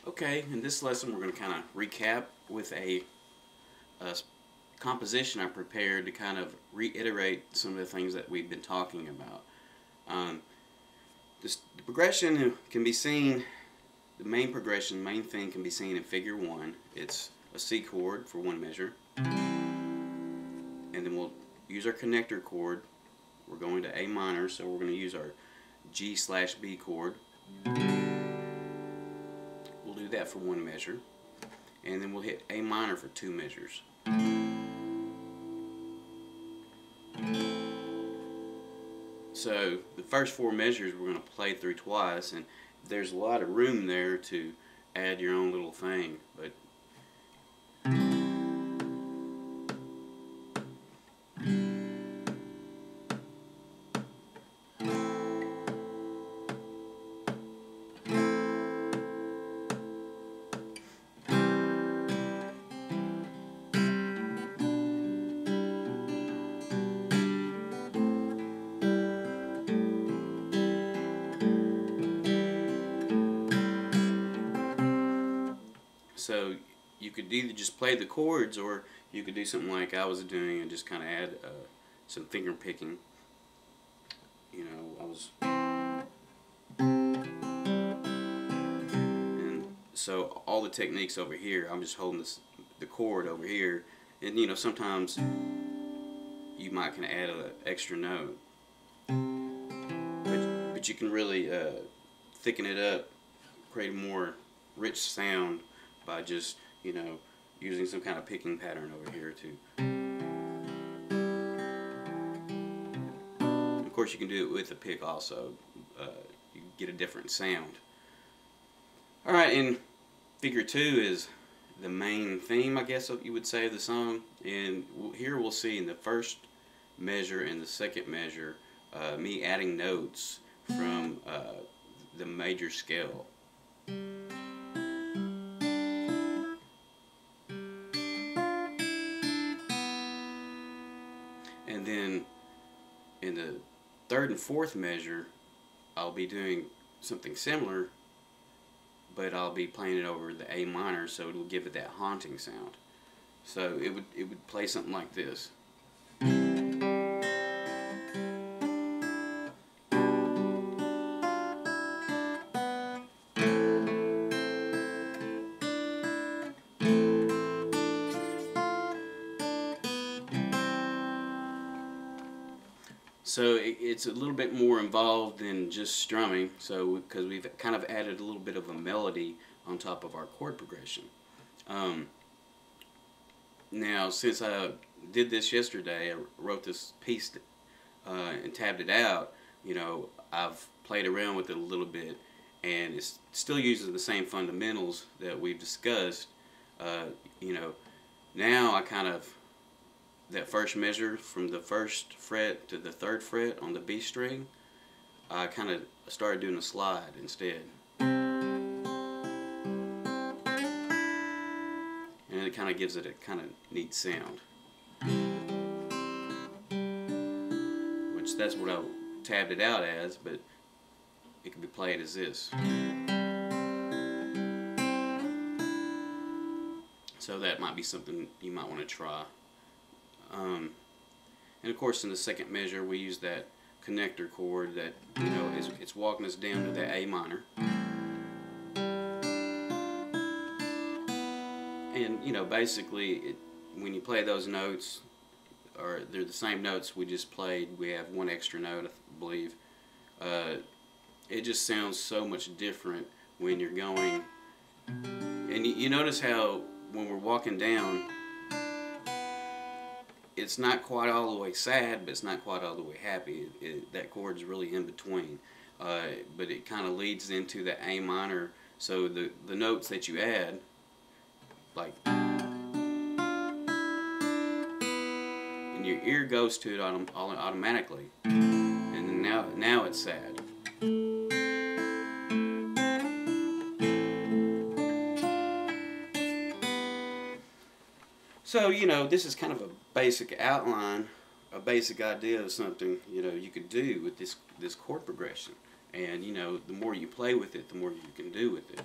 Okay, in this lesson we're going to kind of recap with a composition I prepared to kind of reiterate some of the things that we've been talking about. The progression can be seen, the main progression, main thing can be seen in figure 1. It's a C chord for one measure, and then we'll use our connector chord. We're going to A minor, so we're going to use our G/B chord. We'll do that for one measure, and then we'll hit A minor for 2 measures. So the first 4 measures we're going to play through twice, and there's a lot of room there to add your own little thing, but so you could either just play the chords, or you could do something like I was doing and just kind of add some finger picking. You know, and so all the techniques over here, I'm just holding the chord over here, and you know, sometimes you might kind of add an extra note, but you can really thicken it up, create a more rich sound by just, you know, using some kind of picking pattern over here too. Of course, you can do it with the pick also. You get a different sound. Alright, and figure 2 is the main theme, I guess you would say, of the song. And here we'll see in the first measure and the second measure me adding notes from the major scale. And then in the third and fourth measure, I'll be doing something similar, but I'll be playing it over the A minor, so it'll give it that haunting sound. So it would play something like this. So it's a little bit more involved than just strumming, so because we've kind of added a little bit of a melody on top of our chord progression. Now, since I did this yesterday, I wrote this piece and tabbed it out. You know, I've played around with it a little bit, and it still uses the same fundamentals that we've discussed. You know, now I kind of, that first measure from the 1st fret to the 3rd fret on the B string, I kind of started doing a slide instead. And it kind of gives it a kind of neat sound. Which that's what I tabbed it out as, but it can be played as this. So that might be something you might want to try. And of course, in the second measure, we use that connector chord that, you know, it's walking us down to the A minor. And, you know, basically, when you play those notes, or they're the same notes we just played, we have one extra note, I believe. It just sounds so much different when you're going. And you notice how when we're walking down, it's not quite all the way sad, but it's not quite all the way happy. That chord's really in between. But it kind of leads into the A minor. So the notes that you add, like, and your ear goes to it automatically. And now it's sad. So, you know, this is kind of a basic outline, a basic idea of something, you know, you could do with this chord progression. And, you know, the more you play with it, the more you can do with it.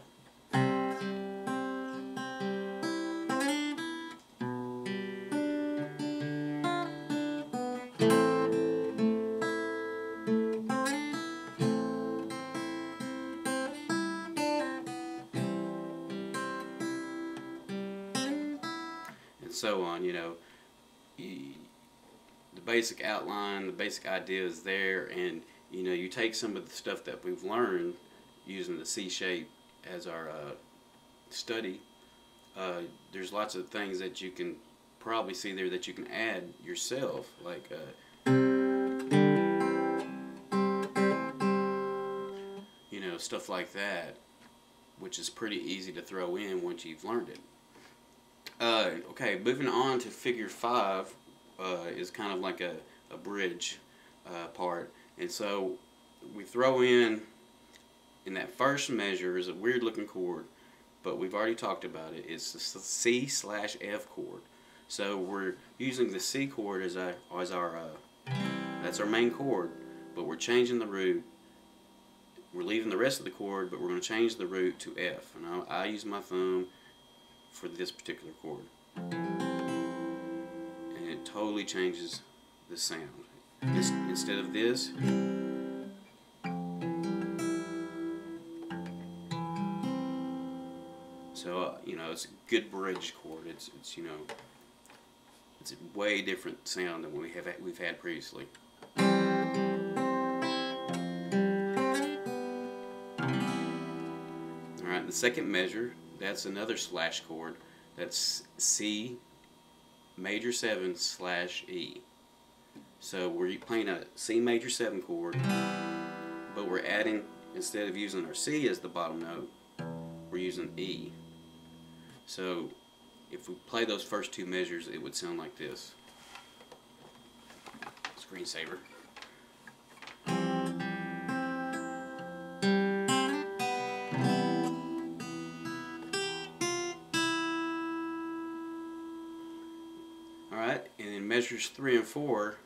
so on. You know, the basic outline, the basic idea is there, and you know, you take some of the stuff that we've learned using the C shape as our study. There's lots of things that you can probably see there that you can add yourself, like you know, stuff like that, which is pretty easy to throw in once you've learned it. Okay, moving on to figure 5 is kind of like a bridge part, and so we throw in that first measure is a weird looking chord, but we've already talked about it. It's the C/F chord. So we're using the C chord as our that's our main chord, but we're changing the root. We're leaving the rest of the chord, but we're going to change the root to F. And I use my thumb for this particular chord, and it totally changes the sound. Instead of this, so you know, it's a good bridge chord. It's you know, it's a way different sound than we've had previously. All right, the second measure, that's another slash chord. That's C major 7/E. So we're playing a C major 7 chord, but we're adding, instead of using our C as the bottom note, we're using E. So if we play those first two measures, it would sound like this. Screensaver. Alright, and in measures 3 and 4,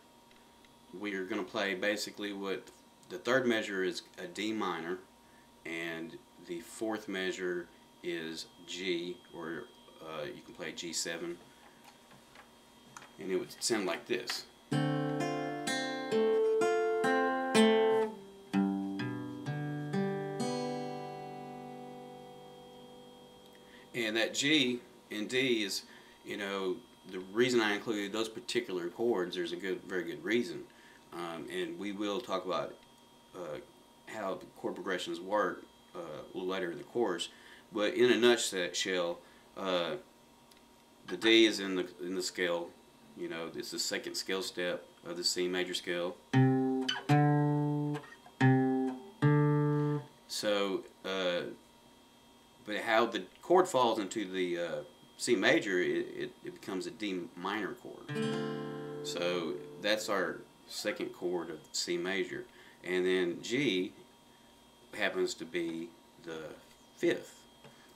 we are going to play basically what the third measure is a D minor, and the fourth measure is G, or you can play G7, and it would sound like this. And that G and D is, you know, the reason I included those particular chords, there's a very good reason. And we will talk about how the chord progressions work a little later in the course. But in a nutshell, the D is in the scale. You know, it's the second scale step of the C major scale. So, but how the chord falls into the C major, it becomes a D minor chord. So that's our second chord of C major, and then G happens to be the fifth,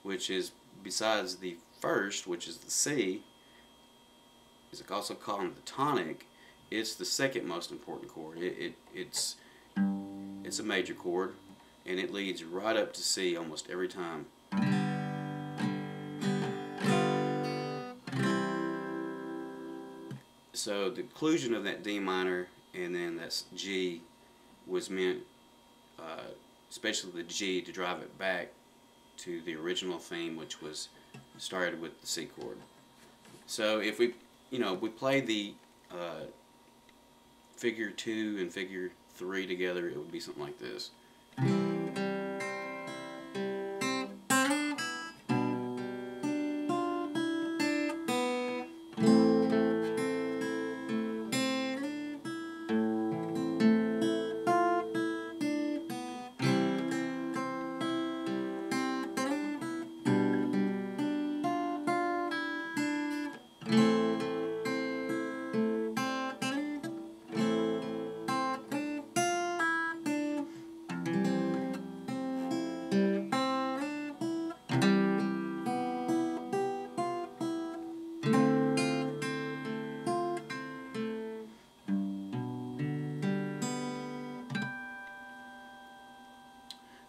which is, besides the first, which is the C, is also called the tonic. It's the second most important chord. It's a major chord, and it leads right up to C almost every time. So the inclusion of that D minor and then that's G was meant, especially the G, to drive it back to the original theme, which was started with the C chord. So if we, you know, we play the figure 2 and figure 3 together, it would be something like this.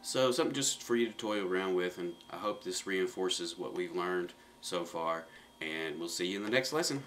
So something just for you to toy around with, and I hope this reinforces what we've learned so far, and we'll see you in the next lesson.